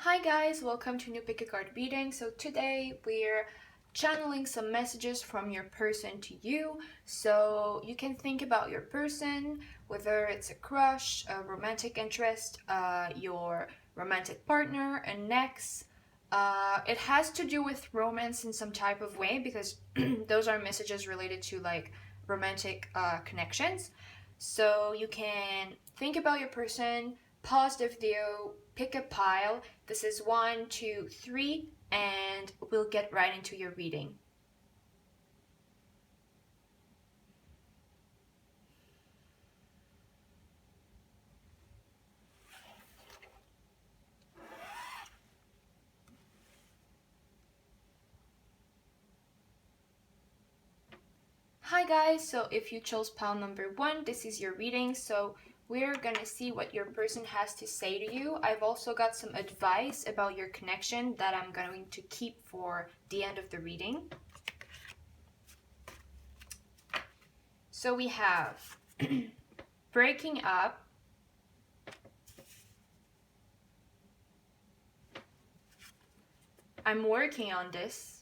Hi guys, welcome to New Pick a Card reading. So today we're channeling some messages from your person to you. So you can think about your person, whether it's a crush, a romantic interest, your romantic partner, an ex. It has to do with romance in some type of way because those are messages related to like romantic connections. So you can think about your person, pause the video, pick a pile. This is 1, 2, 3, and we'll get right into your reading. Hi guys, so if you chose pile number 1, this is your reading. So we're gonna see what your person has to say to you. I've also got some advice about your connection that I'm going to keep for the end of the reading. So we have breaking up, I'm working on this,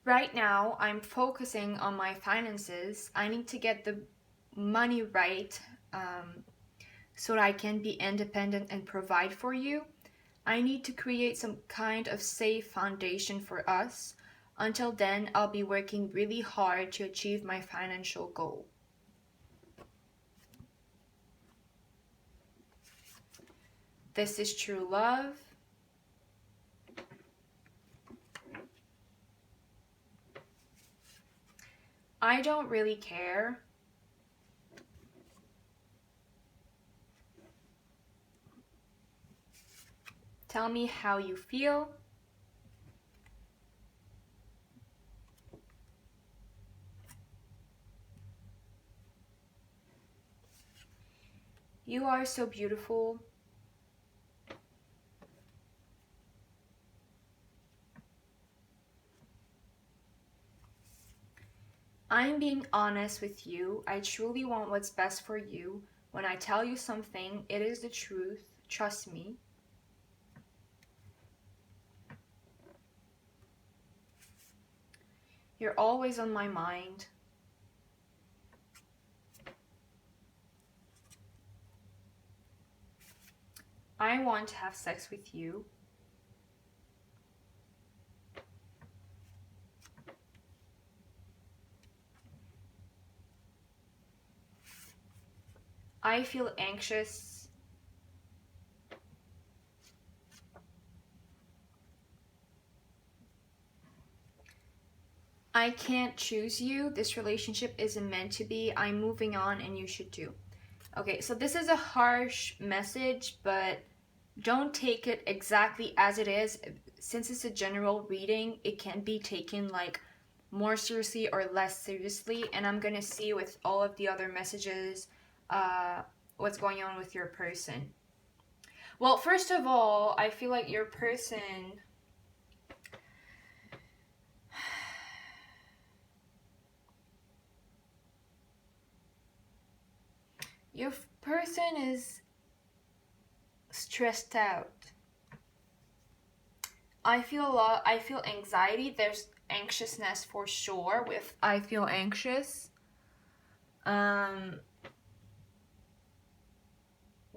right now I'm focusing on my finances. I need to get the money right so that I can be independent and provide for you. I need to create some kind of safe foundation for us. Until then, I'll be working really hard to achieve my financial goal. This is true love. I don't really care. Tell me how you feel. You are so beautiful. I'm being honest with you. I truly want what's best for you. When I tell you something, it is the truth. Trust me. You're always on my mind. I want to have sex with you. I feel anxious. I can't choose you. This relationship isn't meant to be. I'm moving on and you should too. Okay, so this is a harsh message, but don't take it exactly as it is. Since it's a general reading, it can be taken like more seriously or less seriously. And I'm gonna see with all of the other messages what's going on with your person. Well, first of all, I feel like your person your person is stressed out. I feel anxiety. There's anxiousness for sure with I feel anxious.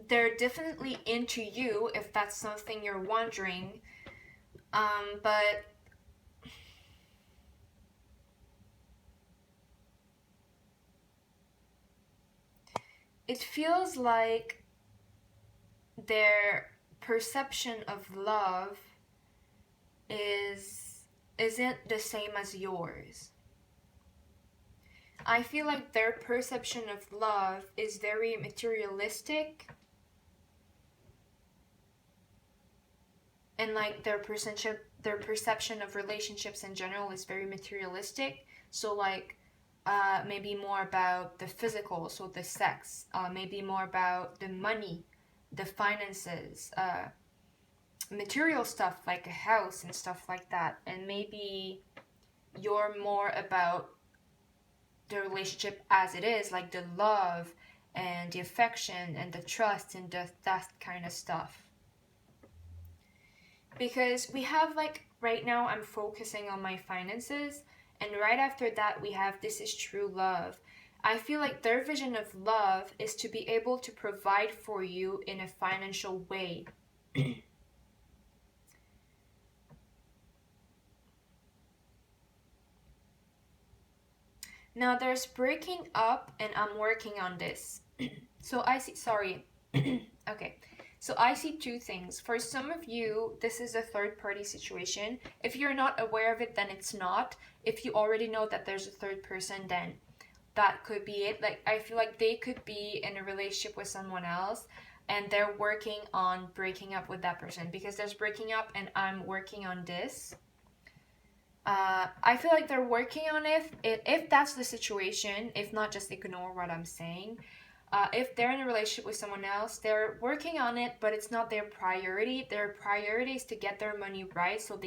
They're definitely into you if that's something you're wondering. But it feels like their perception of love isn't the same as yours. I feel like their perception of love is very materialistic, and like their perception of relationships in general is very materialistic. So like maybe more about the physical, so the sex, maybe more about the money, the finances, material stuff like a house and stuff like that. And maybe you're more about the relationship as it is, like the love and the affection and the trust and that kind of stuff. Because we have, like, right now I'm focusing on my finances, and right after that we have this is true love. I feel like their vision of love is to be able to provide for you in a financial way. Now there's breaking up, and I'm working on this. So I see, sorry. Okay. So I see two things. For some of you, this is a third party situation. If you're not aware of it, then it's not. If you already know that there's a third person, then that could be it. Like, I feel like they could be in a relationship with someone else and they're working on breaking up with that person, because there's breaking up and I'm working on this. I feel like they're working on it. If that's the situation, if not, just ignore what I'm saying. If they're in a relationship with someone else, they're working on it, but it's not their priority. Their priority is to get their money right, so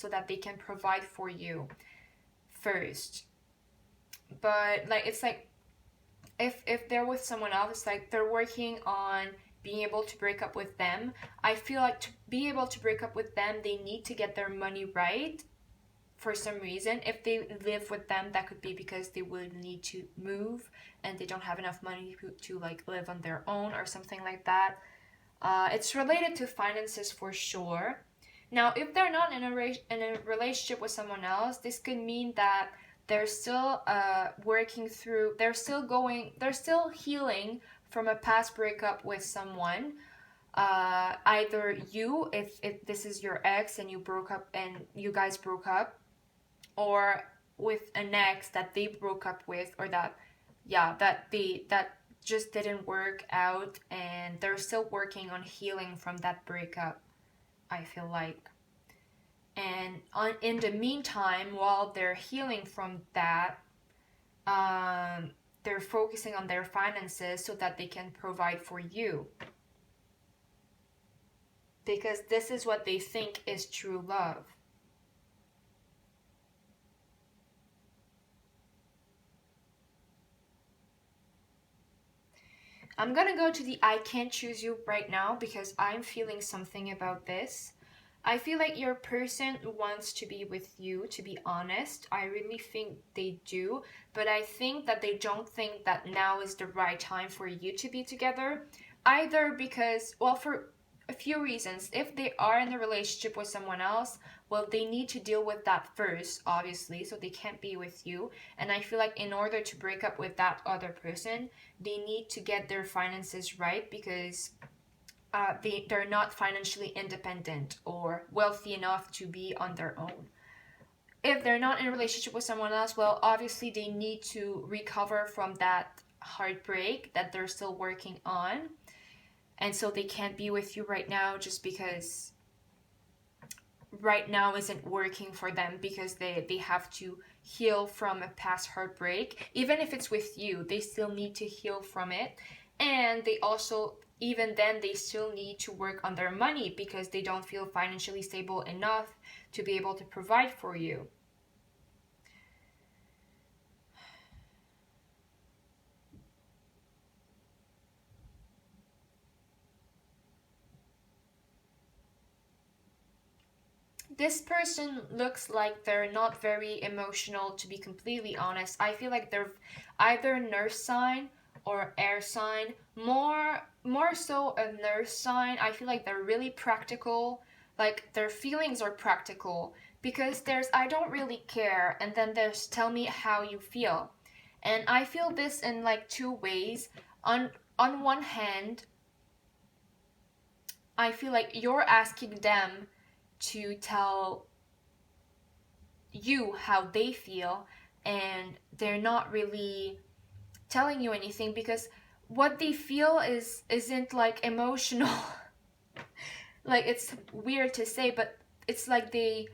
that they can provide for you first. But like, it's like, if they're with someone else, it's like they're working on being able to break up with them. I feel like to be able to break up with them, they need to get their money right for some reason. If they live with them, that could be because they would need to move and they don't have enough money to like live on their own or something like that. It's related to finances for sure. Now, if they're not in a relationship with someone else, this could mean that they're still working through, they're still healing from a past breakup with someone. Either you, if this is your ex and you broke up and you guys broke up, or with an ex that they broke up with, or that just didn't work out, and they're still working on healing from that breakup, I feel like. And in the meantime, while they're healing from that, they're focusing on their finances so that they can provide for you, because this is what they think is true love. I'm gonna go to the I can't choose you right now, because I'm feeling something about this. I feel like your person wants to be with you, to be honest. I really think they do, but I think that they don't think that now is the right time for you to be together. Either because, well, for a few reasons. If they are in a relationship with someone else, well, they need to deal with that first, obviously, so they can't be with you. And I feel like in order to break up with that other person, they need to get their finances right, because they're not financially independent or wealthy enough to be on their own. If they're not in a relationship with someone else, well, obviously they need to recover from that heartbreak that they're still working on. And so they can't be with you right now, just because right now isn't working for them, because they have to heal from a past heartbreak. Even if it's with you, they still need to heal from it. And they also, even then, they still need to work on their money, because they don't feel financially stable enough to be able to provide for you. This person looks like they're not very emotional, to be completely honest. I feel like they're either nurse sign or air sign. More so a nurse sign. I feel like they're really practical. Like, their feelings are practical, because there's I don't really care, and then there's tell me how you feel. And I feel this in like two ways. On one hand, I feel like you're asking them to tell you how they feel, and they're not really telling you anything, because what they feel isn't like emotional. Like, it's weird to say, but it's like they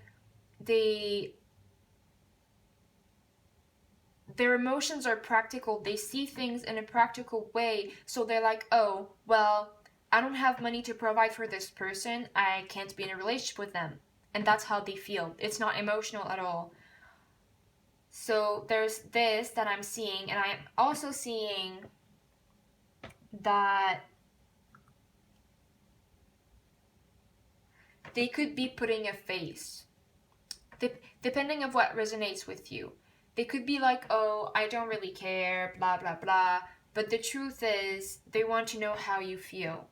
their emotions are practical. They see things in a practical way, so they're like, oh well, I don't have money to provide for this person, I can't be in a relationship with them. And that's how they feel. It's not emotional at all. So there's this that I'm seeing, and I'm also seeing that they could be putting a face, depending of what resonates with you. They could be like, oh, I don't really care, blah blah blah, but the truth is they want to know how you feel.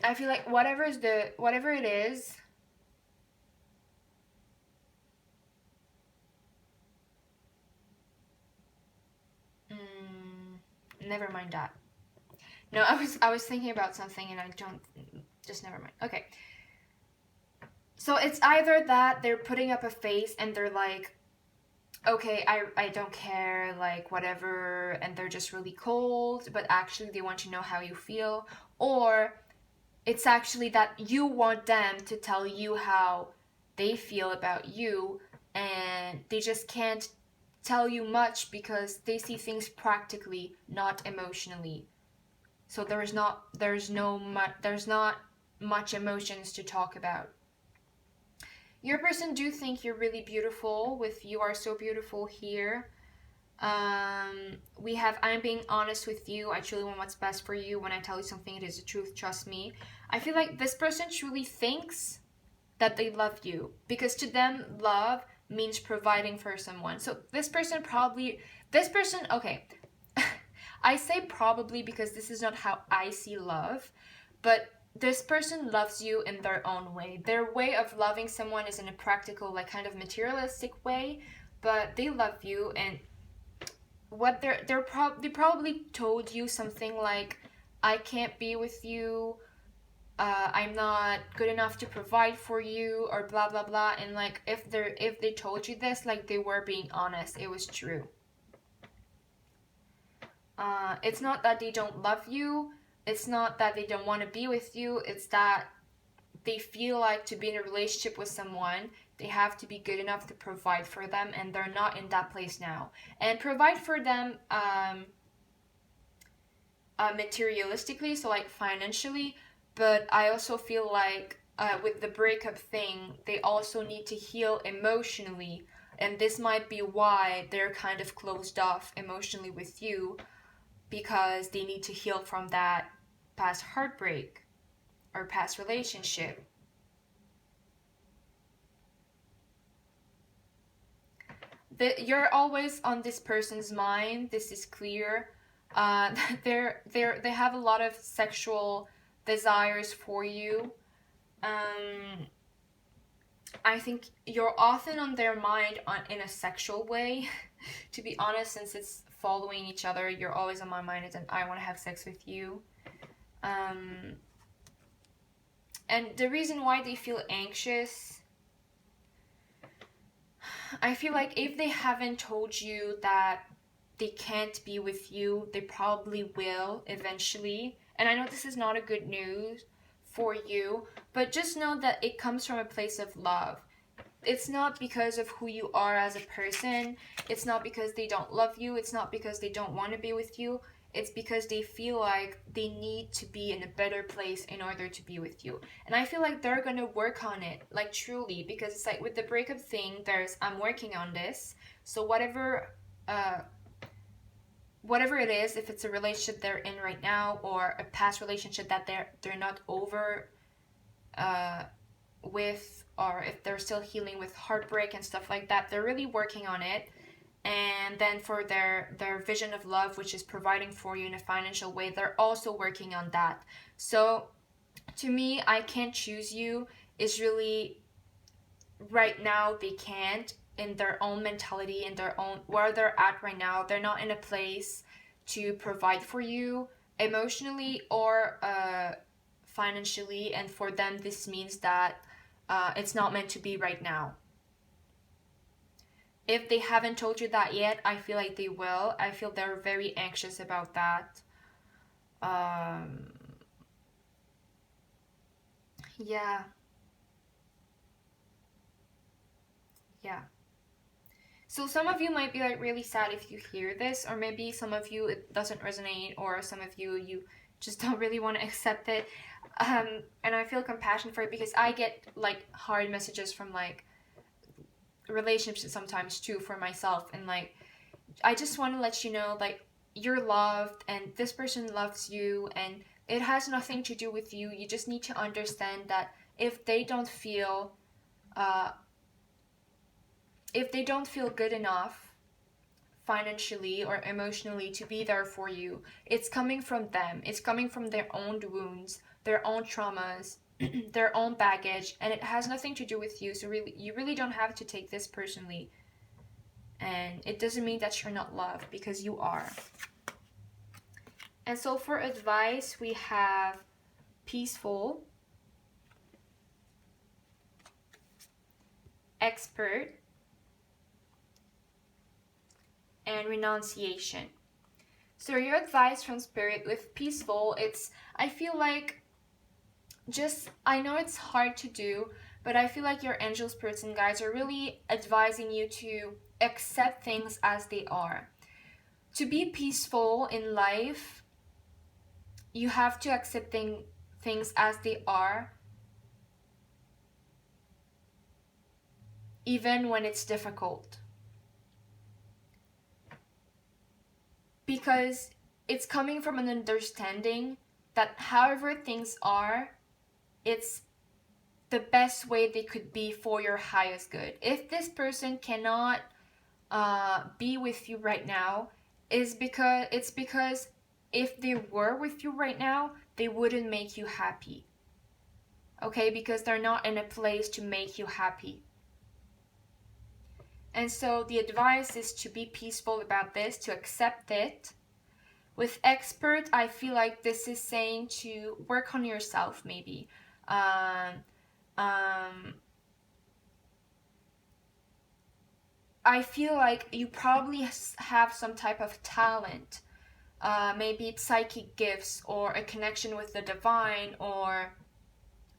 I feel like whatever it is, never mind that. No, I was thinking about something and I don't, just never mind. Okay. So it's either that they're putting up a face and they're like, okay, I don't care, like whatever, and they're just really cold, but actually they want to know how you feel, or it's actually that you want them to tell you how they feel about you, and they just can't tell you much because they see things practically, not emotionally. So there's not much emotions to talk about. Your person do think you're really beautiful with "you are so beautiful" here. We have "I'm being honest with you. I truly want what's best for you. When I tell you something, it is the truth. Trust me." I feel like this person truly thinks that they love you, because to them, love means providing for someone. So okay, I say probably because this is not how I see love, but this person loves you in their own way. Their way of loving someone is in a practical, like kind of materialistic way, but they love you, and what they probably told you something like, "I can't be with you, I'm not good enough to provide for you," or blah blah blah. And like if they told you this, like they were being honest, it was true. It's not that they don't love you, it's not that they don't want to be with you, it's that they feel like to be in a relationship with someone, they have to be good enough to provide for them, and they're not in that place now. And provide for them materialistically, so like financially, but I also feel like with the breakup thing, they also need to heal emotionally, and this might be why they're kind of closed off emotionally with you, because they need to heal from that past heartbreak or past relationship. You're always on this person's mind. This is clear. They have a lot of sexual desires for you. Um, I think you're often on their mind in a sexual way. To be honest, since it's following each other, you're always on my mind, and I want to have sex with you. Um, and the reason why they feel anxious, I feel like if they haven't told you that they can't be with you, they probably will eventually. And I know this is not a good news for you, but just know that it comes from a place of love. It's not because of who you are as a person. It's not because they don't love you. It's not because they don't want to be with you. It's because they feel like they need to be in a better place in order to be with you. And I feel like they're gonna work on it, like truly, because it's like with the breakup thing, there's "I'm working on this." So uh whatever it is, if it's a relationship they're in right now or a past relationship that they're not over uh with, or if they're still healing with heartbreak and stuff like that, they're really working on it. And then for their vision of love, which is providing for you in a financial way, they're also working on that. So to me, "I can't choose you" is really, right now they can't, in their own mentality, in their own where they're at right now, they're not in a place to provide for you emotionally or financially, and for them this means that it's not meant to be right now. If they haven't told you that yet, I feel like they will. I feel they're very anxious about that. Um, yeah, yeah. So some of you might be like really sad if you hear this, or maybe some of you it doesn't resonate, or some of you just don't really want to accept it. And I feel compassion for it because I get like hard messages from like relationships sometimes too for myself, and like I just want to let you know, like, you're loved and this person loves you, and it has nothing to do with you. You just need to understand that if they don't feel good enough financially or emotionally to be there for you, it's coming from them. It's coming from their own wounds, their own traumas, their own baggage, and it has nothing to do with you. So really, you really don't have to take this personally. And it doesn't mean that you're not loved, because you are. And so for advice, we have peaceful, expert, and renunciation. So your advice from Spirit with peaceful, I feel like I know it's hard to do, but I feel like your angel, spirits, and guides are really advising you to accept things as they are. To be peaceful in life, you have to accept things as they are, even when it's difficult. Because it's coming from an understanding that however things are, it's the best way they could be for your highest good. If this person cannot be with you right now, it's because if they were with you right now, they wouldn't make you happy. Okay? Because they're not in a place to make you happy. And so the advice is to be peaceful about this, to accept it. With expert, I feel like this is saying to work on yourself, maybe. I feel like you probably have some type of talent, maybe psychic gifts or a connection with the divine, or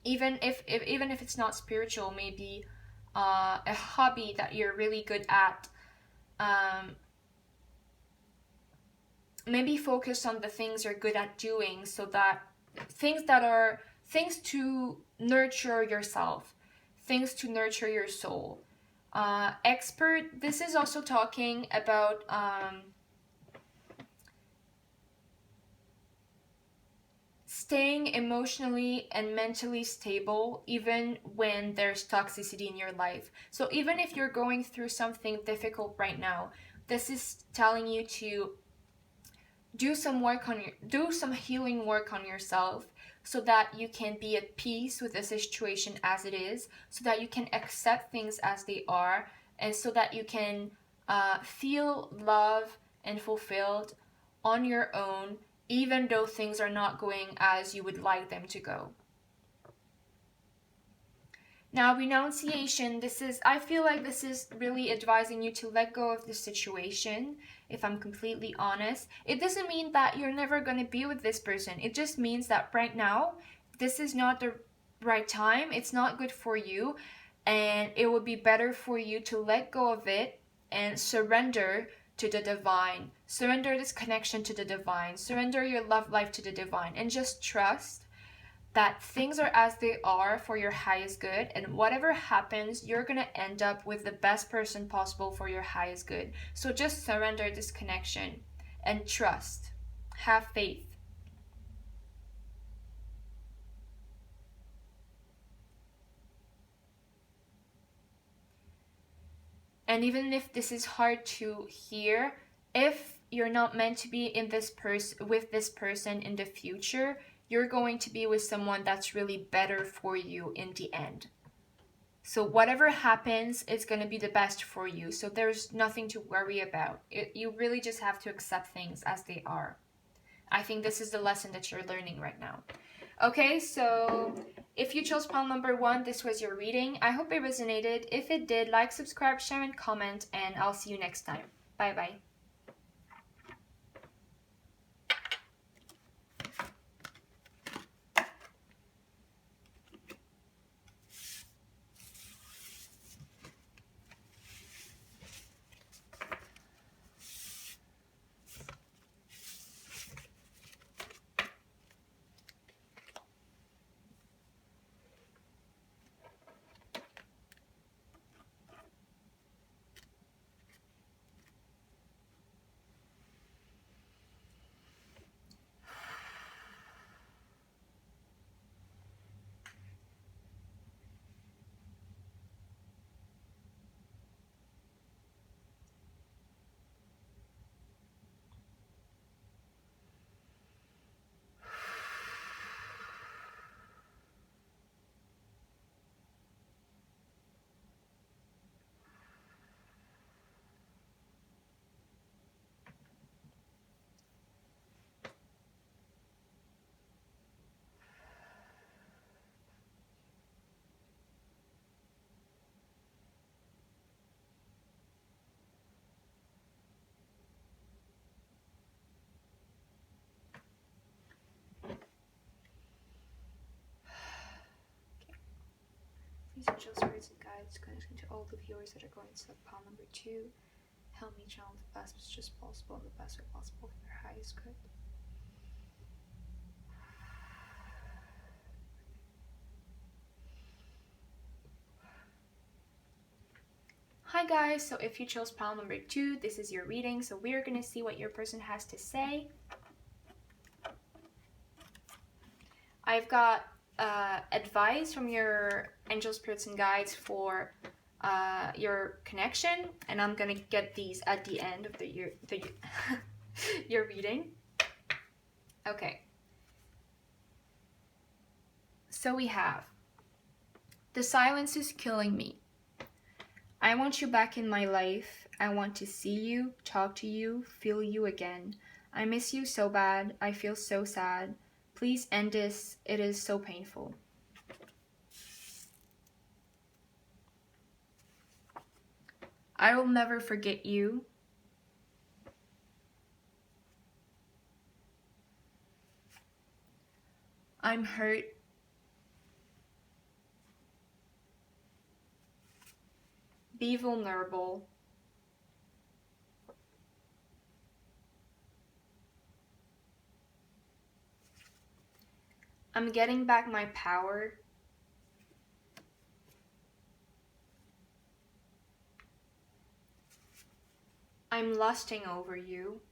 even if it's not spiritual, maybe a hobby that you're really good at. Maybe focus on the things you're good at doing, so that things to nurture yourself, things to nurture your soul. Expert, this is also talking about staying emotionally and mentally stable even when there's toxicity in your life. So even if you're going through something difficult right now, this is telling you to do some healing work on yourself, so that you can be at peace with the situation as it is, so that you can accept things as they are, and so that you can feel love and fulfilled on your own, even though things are not going as you would like them to go. Now, renunciation, I feel like this is really advising you to let go of the situation, if I'm completely honest. It doesn't mean that you're never going to be with this person. It just means that right now, this is not the right time. It's not good for you. And it would be better for you to let go of it and surrender to the divine. Surrender this connection to the divine. Surrender your love life to the divine. And just trust that things are as they are for your highest good, and whatever happens, you're going to end up with the best person possible for your highest good. So just surrender this connection and trust. Have faith. And even if this is hard to hear, if you're not meant to be with this person in the future, you're going to be with someone that's really better for you in the end. So whatever happens, it's going to be the best for you. So there's nothing to worry about. You really just have to accept things as they are. I think this is the lesson that you're learning right now. Okay, so if you chose pile number 1, this was your reading. I hope it resonated. If it did, like, subscribe, share, and comment, and I'll see you next time. Bye-bye. Please angel spirits and guides connecting to all the viewers that are going to pile number 2. Help me channel the best messages possible in the best way possible for their highest good. Hi guys, so if you chose pile number 2, this is your reading. So we're going to see what your person has to say. I've got advice from your angel spirits and guides for your connection, and I'm gonna get these at the end of your reading. Okay. So we have, the silence is killing me. I want you back in my life. I want to see you, talk to you, feel you again. I miss you so bad. I feel so sad. Please end this. It is so painful. I will never forget you. I'm hurt. Be vulnerable. I'm getting back my power. I'm lusting over you.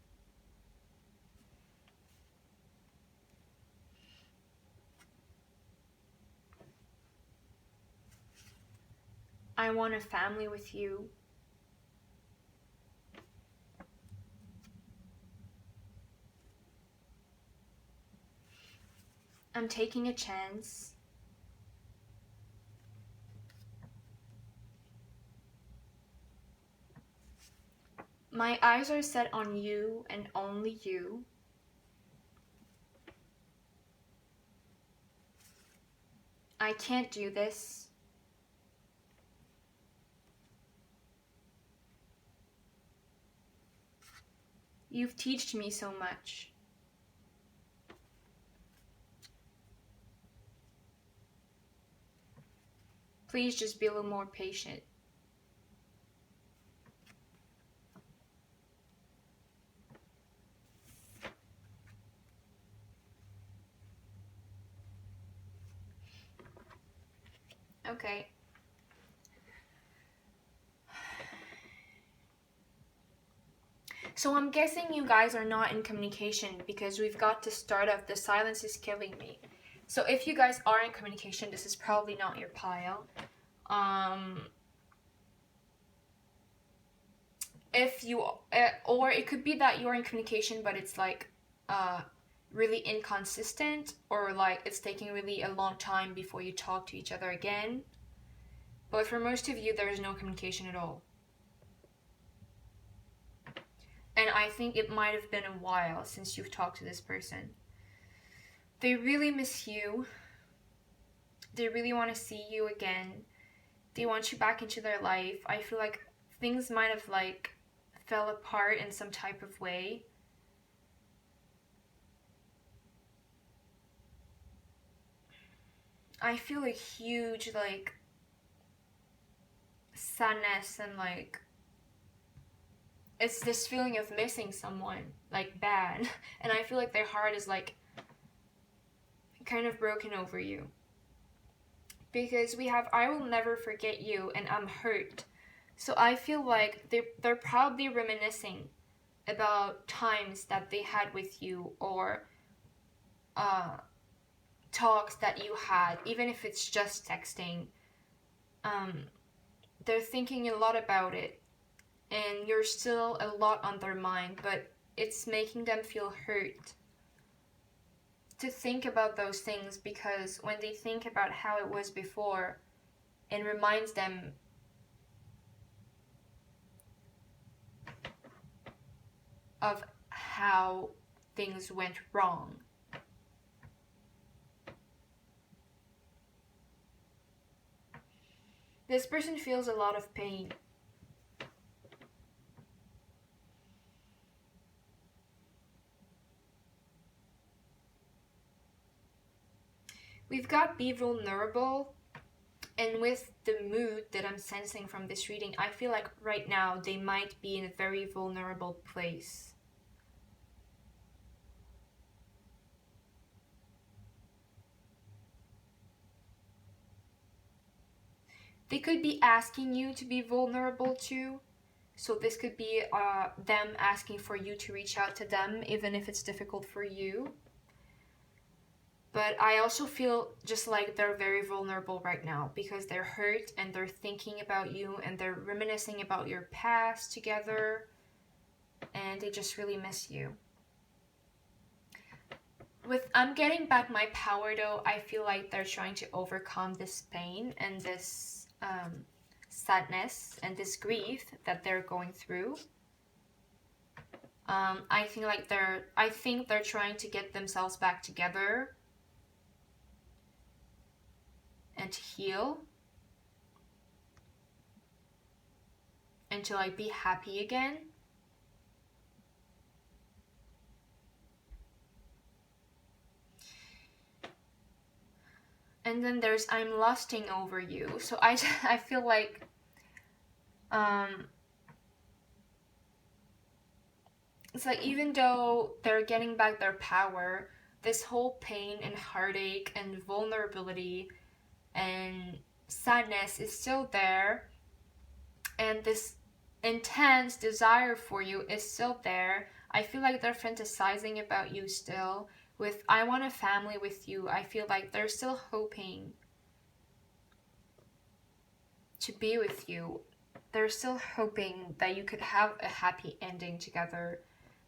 I want a family with you. I'm taking a chance. My eyes are set on you and only you. I can't do this. You've taught me so much. Please just be a little more patient. Okay. So I'm guessing you guys are not in communication because we've got to start off, the silence is killing me. So if you guys are in communication, this is probably not your pile. If you, or it could be that you're in communication, but it's like really inconsistent, or like it's taking really a long time before you talk to each other again. But for most of you, there is no communication at all. And I think it might have been a while since you've talked to this person. They really miss you. They really want to see you again. They want you back into their life. I feel like things might have like fell apart in some type of way. I feel a huge like sadness and like it's this feeling of missing someone, like bad. And I feel like their heart is like kind of broken over you. Because we have, I will never forget you and I'm hurt. So I feel like they're probably reminiscing about times that they had with you, or talks that you had, even if it's just texting. They're thinking a lot about it. And you're still a lot on their mind, but it's making them feel hurt to think about those things, because when they think about how it was before, it reminds them of how things went wrong. This person feels a lot of pain. We've got be vulnerable and And with the mood that I'm sensing from this reading, I feel like right now they might be in a very vulnerable place. They could be asking you to be vulnerable too. So this could be them asking for you to reach out to them, even if it's difficult for you. But I also feel just like they're very vulnerable right now because they're hurt and they're thinking about you and they're reminiscing about your past together and they just really miss you. With I'm getting back my power though, I feel like they're trying to overcome this pain and this sadness and this grief that they're going through. I think they're trying to get themselves back together and to heal and to like be happy again. And then there's I'm lusting over you. So I feel like it's like even though they're getting back their power, this whole pain and heartache and vulnerability and sadness is still there, and this intense desire for you is still there. I feel like they're fantasizing about you still. With I want a family with you, I feel like they're still hoping to be with you. They're still hoping that you could have a happy ending together.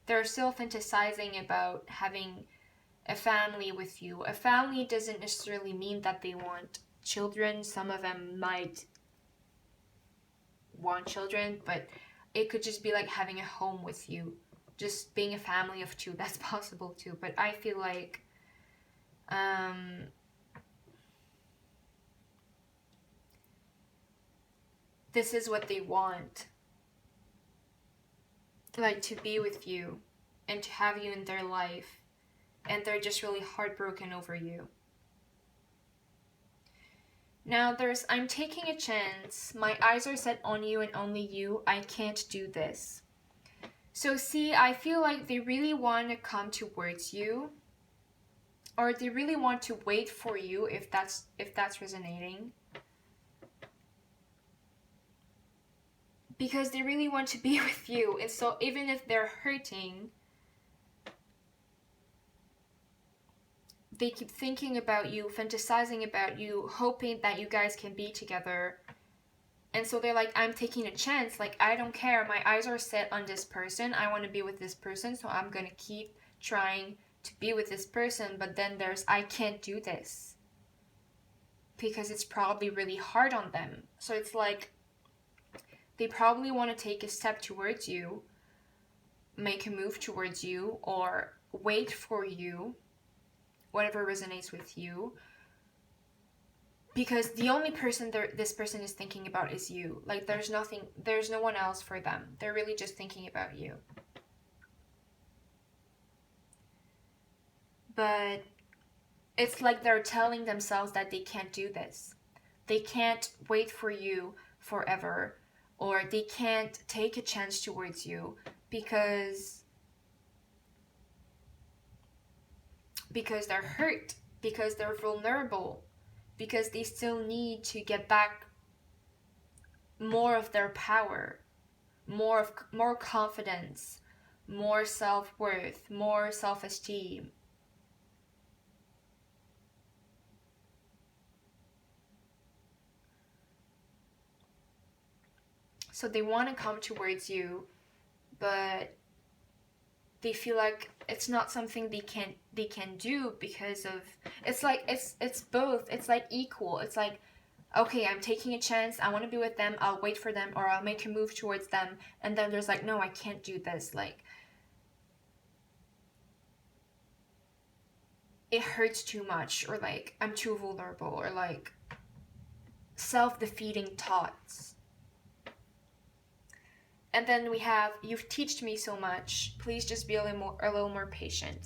They're still fantasizing about having a family with you. A family doesn't necessarily mean that they want children. Some of them might want children, but it could just be like having a home with you. Just being a family of two, that's possible too. But I feel like this is what they want. Like to be with you and to have you in their life. And they're just really heartbroken over you. Now there's I'm taking a chance. My eyes are set on you and only you. I can't do this. So see, I feel like they really want to come towards you, or they really want to wait for you if that's resonating. Because they really want to be with you. And so even if they're hurting, they keep thinking about you, fantasizing about you, hoping that you guys can be together. And so they're like, I'm taking a chance. Like, I don't care. My eyes are set on this person. I want to be with this person. So I'm going to keep trying to be with this person. But then there's, I can't do this. Because it's probably really hard on them. So it's like, they probably want to take a step towards you, make a move towards you, or wait for you, whatever resonates with you. Because the only person this person is thinking about is you. Like, there's no one else for them. They're really just thinking about you. But it's like they're telling themselves that they can't do this. They can't wait for you forever. Or they can't take a chance towards you because they're hurt, because they're vulnerable, because they still need to get back more of their power, more confidence, more self-worth, more self-esteem. So they want to come towards you, but they feel like it's not something they can do because of, it's like it's both. It's like equal. It's like, okay, I'm taking a chance, I want to be with them, I'll wait for them, or I'll make a move towards them. And then there's like, no, I can't do this. Like, it hurts too much, or like, I'm too vulnerable, or like self-defeating thoughts. And then we have, you've taught me so much, please just be a little more patient.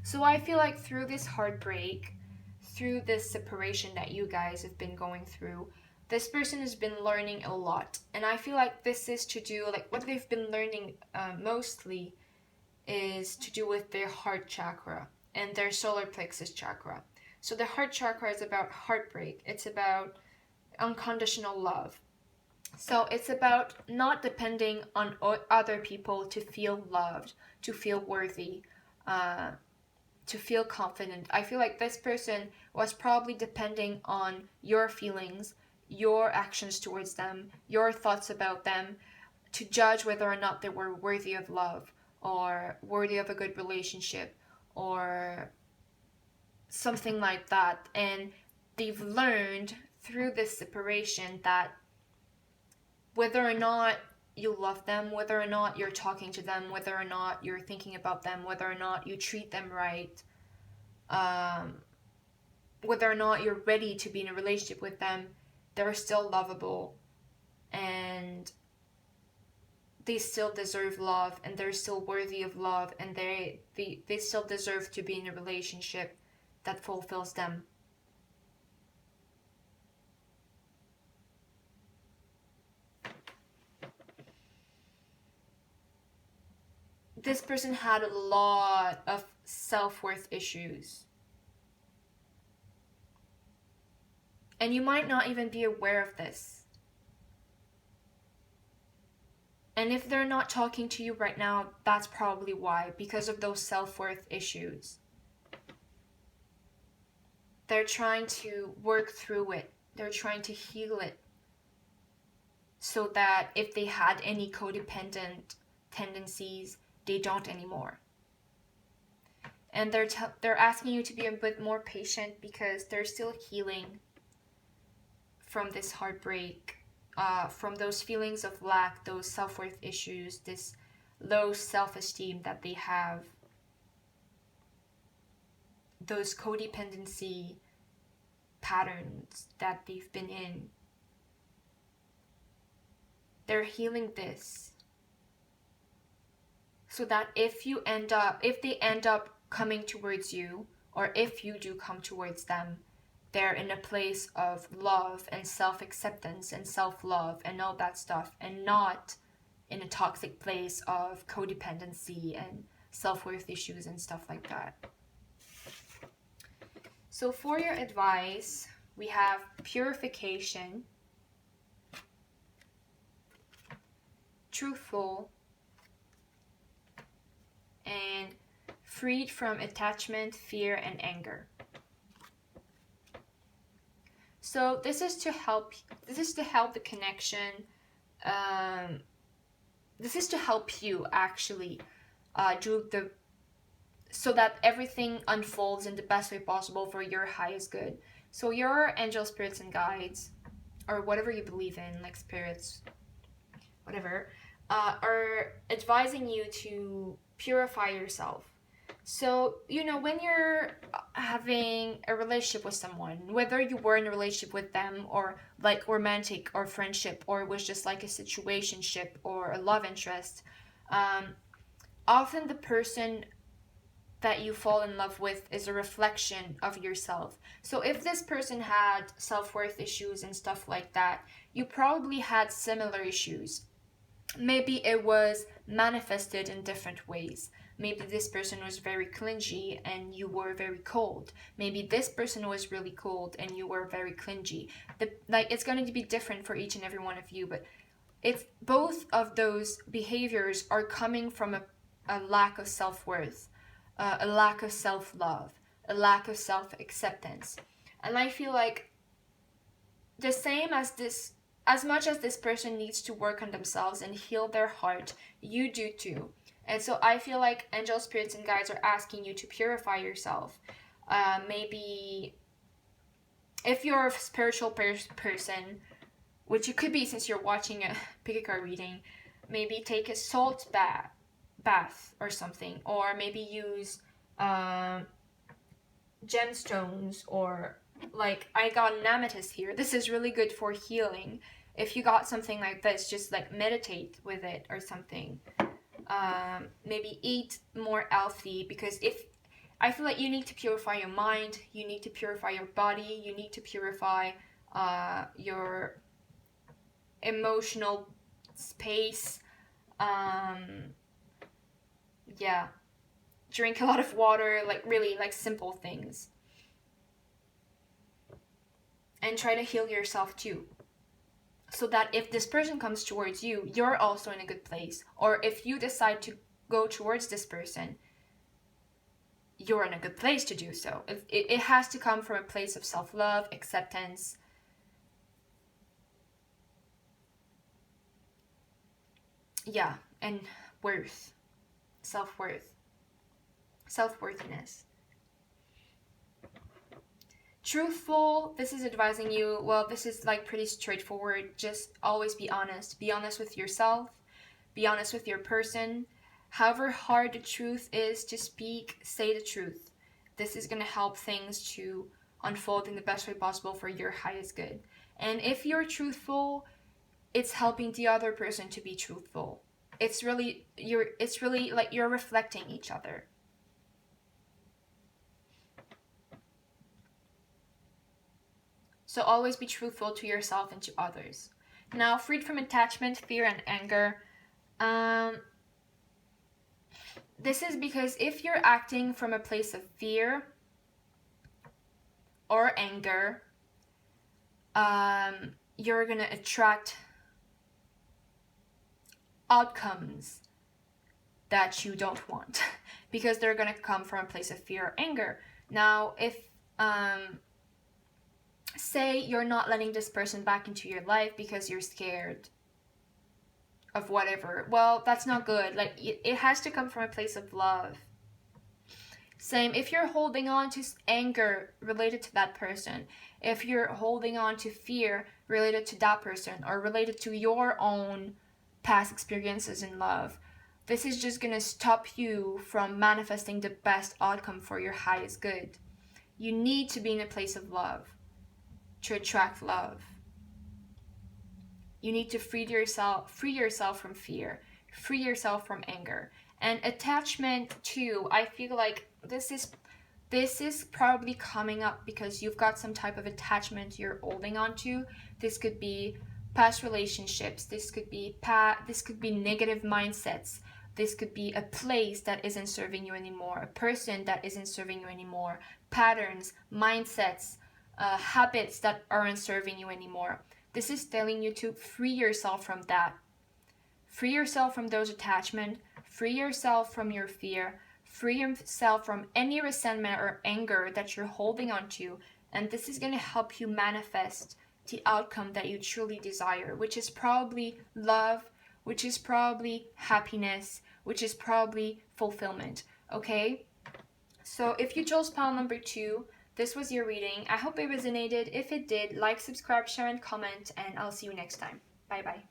So I feel like through this heartbreak, through this separation that you guys have been going through, this person has been learning a lot, and I feel like this is to do, like, what they've been learning mostly is to do with their heart chakra and their solar plexus chakra. So the heart chakra is about heartbreak. It's about unconditional love. So it's about not depending on other people to feel loved, to feel worthy, to feel confident. I feel like this person was probably depending on your feelings, your actions towards them, your thoughts about them, to judge whether or not they were worthy of love or worthy of a good relationship or something like that. And they've learned through this separation that whether or not you love them, whether or not you're talking to them, whether or not you're thinking about them, whether or not you treat them right, whether or not you're ready to be in a relationship with them, they're still lovable, and they still deserve love, and they're still worthy of love, and they still deserve to be in a relationship that fulfills them. This person had a lot of self-worth issues. And you might not even be aware of this. And if they're not talking to you right now, that's probably why, because of those self-worth issues. They're trying to work through it. They're trying to heal it. So that if they had any codependent tendencies, they don't anymore. And they're asking you to be a bit more patient because they're still healing from this heartbreak, from those feelings of lack, those self-worth issues, this low self-esteem that they have, those codependency patterns that they've been in. They're healing this so that if they end up coming towards you, or if you do come towards them, they're in a place of love and self-acceptance and self-love and all that stuff, and not in a toxic place of codependency and self-worth issues and stuff like that. So for your advice, we have purification, truthful, and freed from attachment, fear, and anger. So this is to help the connection. This is to help you actually so that everything unfolds in the best way possible for your highest good. So your angel spirits and guides, or whatever you believe in, like spirits, whatever, are advising you to purify yourself. So, when you're having a relationship with someone, whether you were in a relationship with them or like romantic or friendship, or it was just like a situationship or a love interest, often the person that you fall in love with is a reflection of yourself. So if this person had self-worth issues and stuff like that, you probably had similar issues. Maybe it was manifested in different ways. Maybe this person was very clingy and you were very cold. Maybe this person was really cold and you were very clingy. It's going to be different for each and every one of you, but it's both of those behaviors are coming from a lack of self-worth, a lack of self-love, a lack of self-acceptance. And I feel like the same as much as this person needs to work on themselves and heal their heart, you do too. And so I feel like angel spirits and guides are asking you to purify yourself. Maybe if you're a spiritual person, which you could be since you're watching a pick a card reading, maybe take a salt bath or something, or maybe use gemstones, or like I got an amethyst here. This is really good for healing. If you got something like this, just like meditate with it or something. Maybe eat more healthy, because I feel like you need to purify your mind, you need to purify your body, you need to purify your emotional space. Yeah, drink a lot of water, like really like simple things. And try to heal yourself too. So that if this person comes towards you, you're also in a good place. Or if you decide to go towards this person, you're in a good place to do so. It has to come from a place of self-love, acceptance. Yeah, and worth. Self-worth. Self-worthiness. Truthful, this is advising you, well, this is like pretty straightforward. Just always be honest. Be honest with yourself. Be honest with your person. However hard the truth is to speak, say the truth. This is going to help things to unfold in the best way possible for your highest good. And if you're truthful, it's helping the other person to be truthful. It's really like you're reflecting each other. So always be truthful to yourself and to others. Now, freed from attachment, fear, and anger. This is because if you're acting from a place of fear or anger, you're going to attract outcomes that you don't want because they're going to come from a place of fear or anger. Now, if say you're not letting this person back into your life because you're scared of whatever, well, that's not good. Like, it has to come from a place of love. Same, if you're holding on to anger related to that person, if you're holding on to fear related to that person, or related to your own past experiences in love, this is just going to stop you from manifesting the best outcome for your highest good. You need to be in a place of love to attract love. You need to free yourself from fear, free yourself from anger. And attachment too, I feel like this is probably coming up because you've got some type of attachment you're holding on to. This could be past relationships, this could be negative mindsets, this could be a place that isn't serving you anymore, a person that isn't serving you anymore, patterns, mindsets, habits that aren't serving you anymore. This is telling you to free yourself from that. Free yourself from those attachments, free yourself from your fear, free yourself from any resentment or anger that you're holding on to, and this is going to help you manifest the outcome that you truly desire, which is probably love, which is probably happiness, which is probably fulfillment, okay? So if you chose pile number 2, this was your reading. I hope it resonated. If it did, like, subscribe, share, and comment, and I'll see you next time. Bye-bye.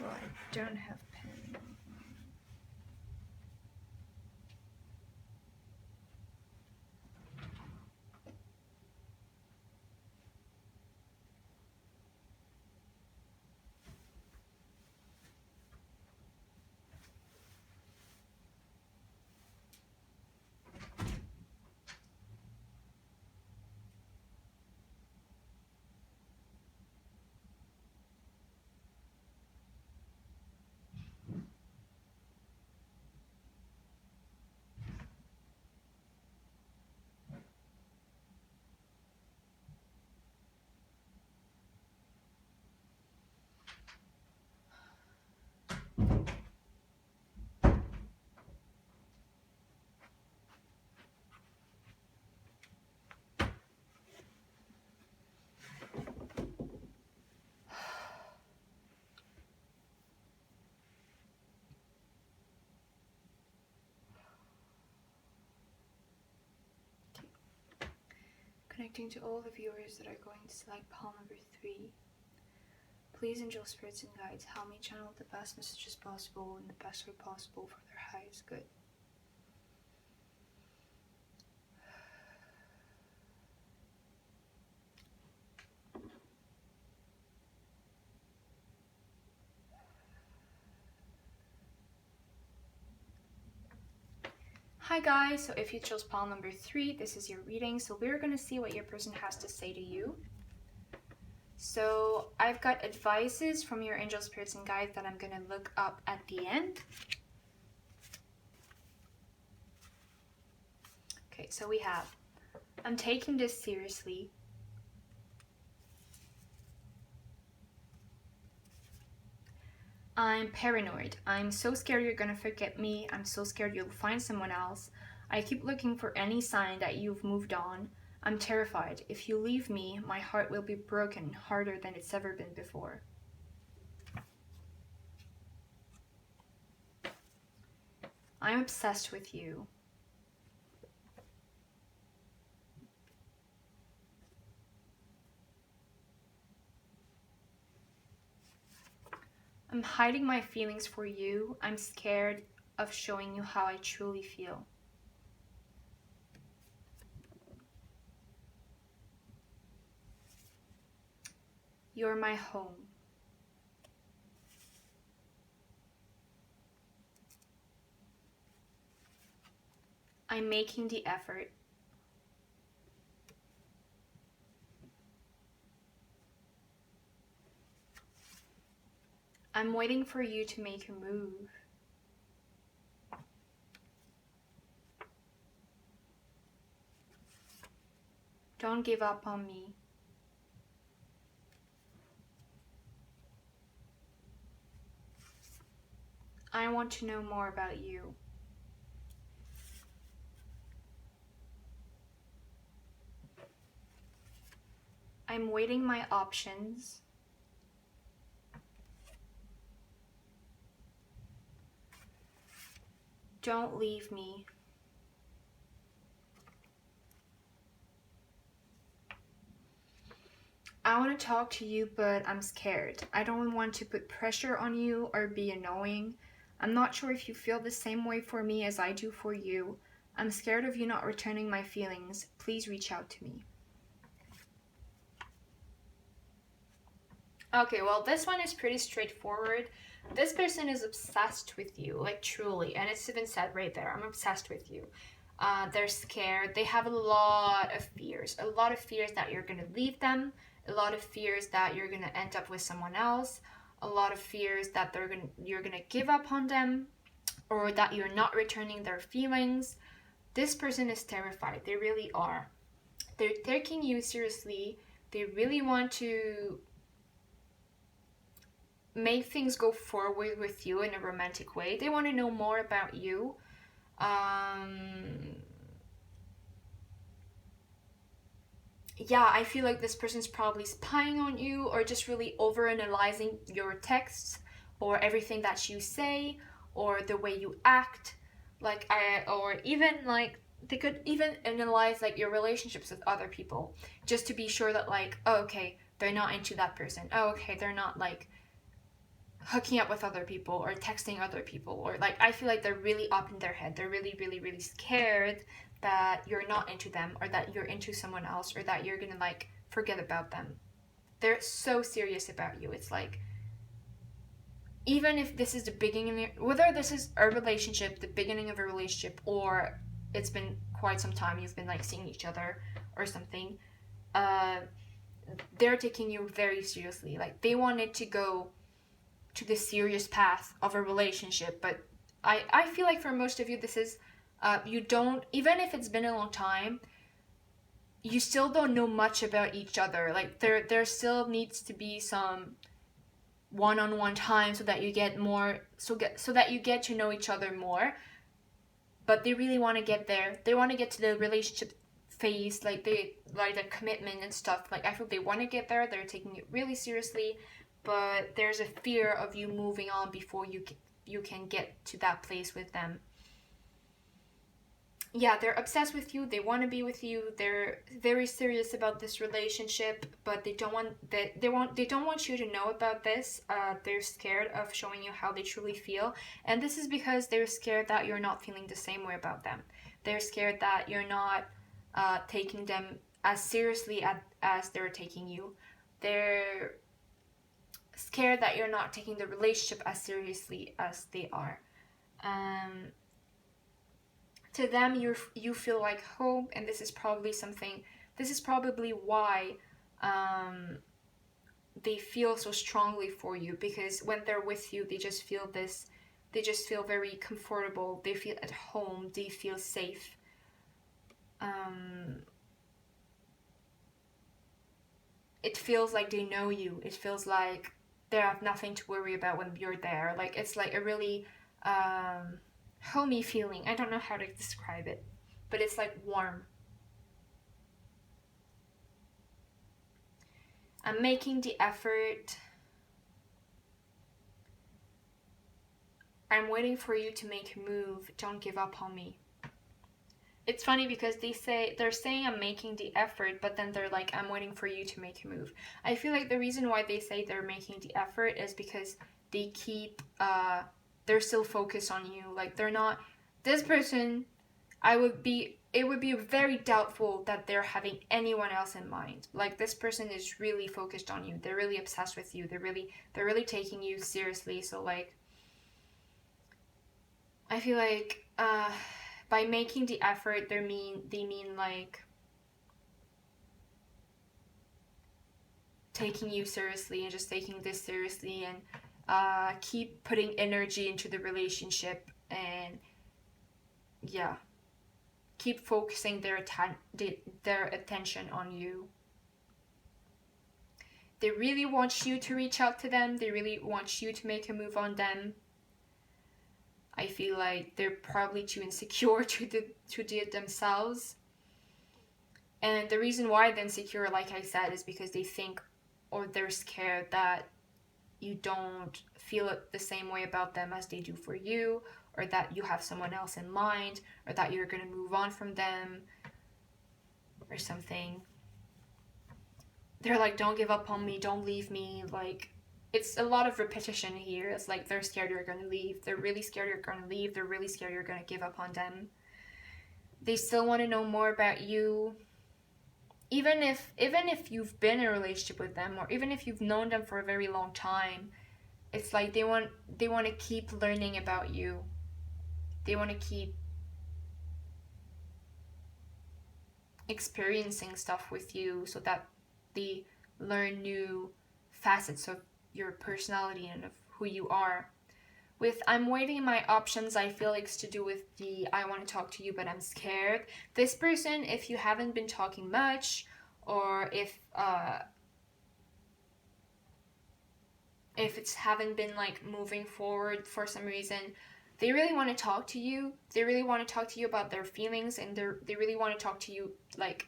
Well, I don't have pen. Connecting to all the viewers that are going to select palm number 3. Please, angel spirits and guides, help me channel the best messages possible in the best way possible for their highest good. Hi guys, so if you chose palm number 3, this is your reading. So we're going to see what your person has to say to you. So I've got advices from your angel spirits and guides that I'm going to look up at the end. Okay, so we have, I'm taking this seriously. I'm paranoid. I'm so scared you're gonna forget me. I'm so scared you'll find someone else. I keep looking for any sign that you've moved on. I'm terrified. If you leave me, my heart will be broken harder than it's ever been before. I'm obsessed with you. I'm hiding my feelings for you. I'm scared of showing you how I truly feel. You're my home. I'm making the effort. I'm waiting for you to make a move. Don't give up on me. I want to know more about you. I'm weighing my options. Don't leave me. I want to talk to you, but I'm scared. I don't want to put pressure on you or be annoying. I'm not sure if you feel the same way for me as I do for you. I'm scared of you not returning my feelings. Please reach out to me. Okay, well, this one is pretty straightforward. This person is obsessed with you, like truly, and it's even said right there, I'm obsessed with you. They're scared. They have a lot of fears that you're gonna leave them, a lot of fears that you're gonna end up with someone else, a lot of fears that you're gonna give up on them, or that you're not returning their feelings. This person is terrified. They really are. They're taking you seriously. They really want to make things go forward with you in a romantic way. They want to know more about you. Yeah, I feel like this person's probably spying on you, or just really overanalyzing your texts or everything that you say or the way you act. Or even like they could even analyze like your relationships with other people, just to be sure that like, oh, okay, they're not into that person. Oh, okay, they're not like hooking up with other people or texting other people, or like I feel like they're really up in their head. They're really, really, really scared that you're not into them, or that you're into someone else, or that you're gonna like forget about them. They're so serious about you. It's like, even if this is the beginning, whether this is a relationship, the beginning of a relationship, or it's been quite some time, you've been like seeing each other or something, they're taking you very seriously. Like they wanted to go to the serious path of a relationship, but I feel like for most of you, this is, you don't, even if it's been a long time, you still don't know much about each other. Like there still needs to be some one-on-one time so that you get more, so that you get to know each other more. But they really want to get there. They want to get to the relationship phase, like the commitment and stuff. Like I feel they want to get there. They're taking it really seriously, but there's a fear of you moving on before you can get to that place with them. yeah, they're obsessed with you, they want to be with you, they're very serious about this relationship, but they don't want that they don't want you to know about this. They're scared of showing you how they truly feel, and this is because they're scared that you're not feeling the same way about them. They're scared that you're not taking them as seriously as they're taking you. They're scared that you're not taking the relationship as seriously as they are. um to them, you feel like home, and this is probably why um they feel so strongly for you, because when they're with you, they just feel very comfortable, they feel at home, they feel safe. um it feels like they know you, it feels like they have nothing to worry about when you're there. Like, it's like a really homey feeling. I don't know how to describe it, but it's like warm. I'm making the effort. I'm waiting for you to make a move. Don't give up on me. It's funny because they're saying I'm making the effort, but then they're like, I'm waiting for you to make a move. I feel like the reason why they say they're making the effort is because they keep they're still focused on you. Like, they're not this person. It would be very doubtful that they're having anyone else in mind. Like, this person is really focused on you. They're really obsessed with you. They're really taking you seriously. So, like, I feel like by making the effort, they mean like taking you seriously and just taking this seriously, and keep putting energy into the relationship, and yeah, keep focusing their attention on you. They really want you to reach out to them. They really want you to make a move on them. I feel like they're probably too insecure to do it themselves. And the reason why they're insecure, like I said, is because they think, or they're scared that you don't feel it the same way about them as they do for you, or that you have someone else in mind, or that you're going to move on from them, or something. They're like, don't give up on me, don't leave me. Like, it's a lot of repetition here. It's like they're scared you're going to leave. They're really scared you're going to leave. They're really scared you're going to give up on them. They still want to know more about you. Even if you've been in a relationship with them, or even if you've known them for a very long time, it's like they want to keep learning about you. They want to keep experiencing stuff with you, so that they learn new facets of your personality and of who you are. With I'm weighing my options, I feel like it's to do with the I want to talk to you but I'm scared. This person, if you haven't been talking much, or if it's haven't been like moving forward for some reason, they really want to talk to you. They really want to talk to you about their feelings, and they really want to talk to you, like,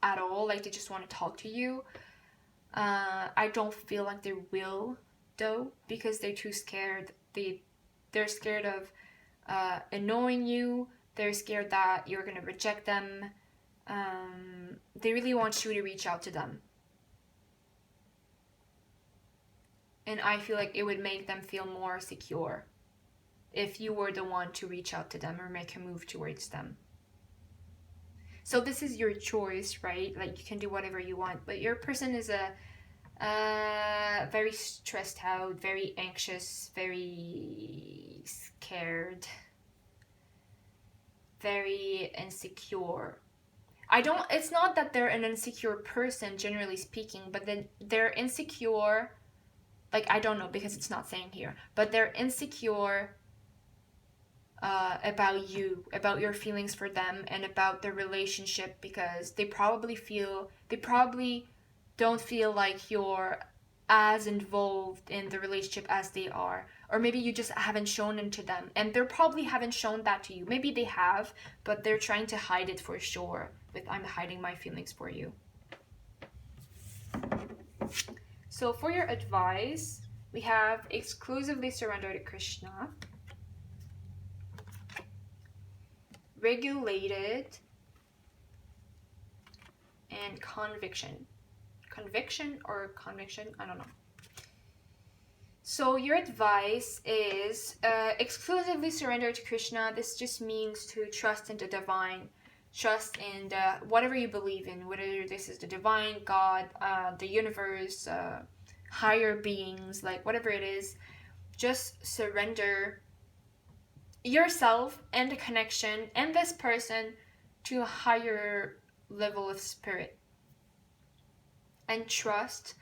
at all. Like, they just want to talk to you. I don't feel like they will, though, because they're too scared. They're scared of annoying you. They're scared that you're gonna reject them. They really want you to reach out to them. And I feel like it would make them feel more secure if you were the one to reach out to them or make a move towards them. So this is your choice, right? Like, you can do whatever you want, but your person is very stressed out, very anxious, very scared, very insecure. It's not that they're an insecure person, generally speaking, but then they're insecure, like, I don't know, because it's not saying here, but they're insecure about you, about your feelings for them, and about the relationship, because they probably don't feel like you're as involved in the relationship as they are. Or maybe you just haven't shown it to them, and they probably haven't shown that to you. Maybe they have, but they're trying to hide it for sure, with I'm hiding my feelings for you. So for your advice, we have exclusively surrender to Krishna. regulated, and conviction. Conviction or conviction? I don't know. So your advice is exclusively surrender to Krishna. This just means to trust in the divine, trust in whatever you believe in, whether this is the divine, God, the universe, higher beings, like whatever it is. Just surrender yourself and the connection and this person to a higher level of spirit. And trust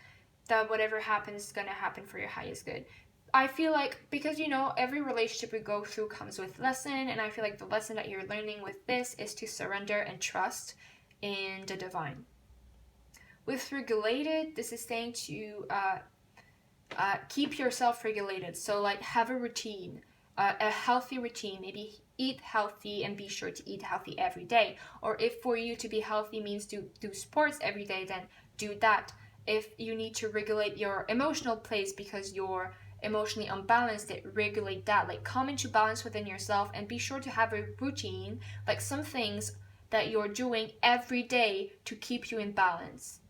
that whatever happens is going to happen for your highest good. I feel like, because every relationship we go through comes with lesson, and I feel like the lesson that you're learning with this is to surrender and trust in the divine. With regulated, this is saying to keep yourself regulated. So like have a routine, a healthy routine, maybe eat healthy and be sure to eat healthy every day. Or if for you to be healthy means to do sports every day, then do that. If you need to regulate your emotional place because you're emotionally unbalanced, regulate that. Like come into balance within yourself and be sure to have a routine, like some things that you're doing every day to keep you in balance.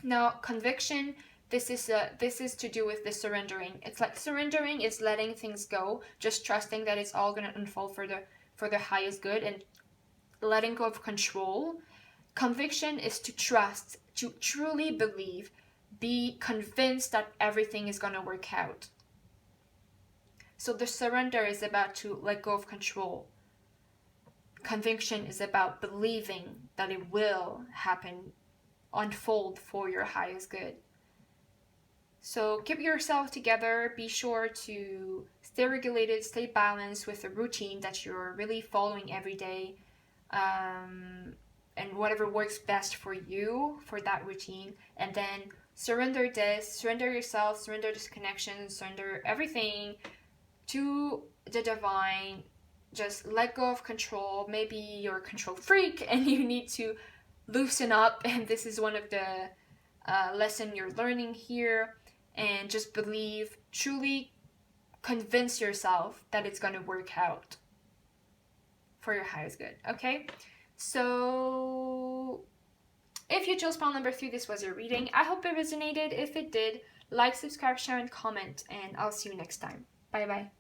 Now, conviction, this is to do with the surrendering. It's like surrendering is letting things go, just trusting that it's all going to unfold for the highest good, and letting go of control. Conviction is to trust, to truly believe, be convinced that everything is going to work out. So the surrender is about to let go of control. Conviction is about believing that it will happen, unfold for your highest good. So keep yourself together, be sure to stay regulated, stay balanced with a routine that you're really following every day. And whatever works best for you for that routine, and then surrender this, surrender yourself, surrender this connection, surrender everything to the divine. Just let go of control. Maybe you're a control freak and you need to loosen up, and this is one of the lesson you're learning here. And just believe, truly convince yourself that it's going to work out for your highest good. Okay, so if you chose pile number 3, this was your reading. I hope it resonated. If it did, like, subscribe, share, and comment, and I'll see you next time. Bye bye.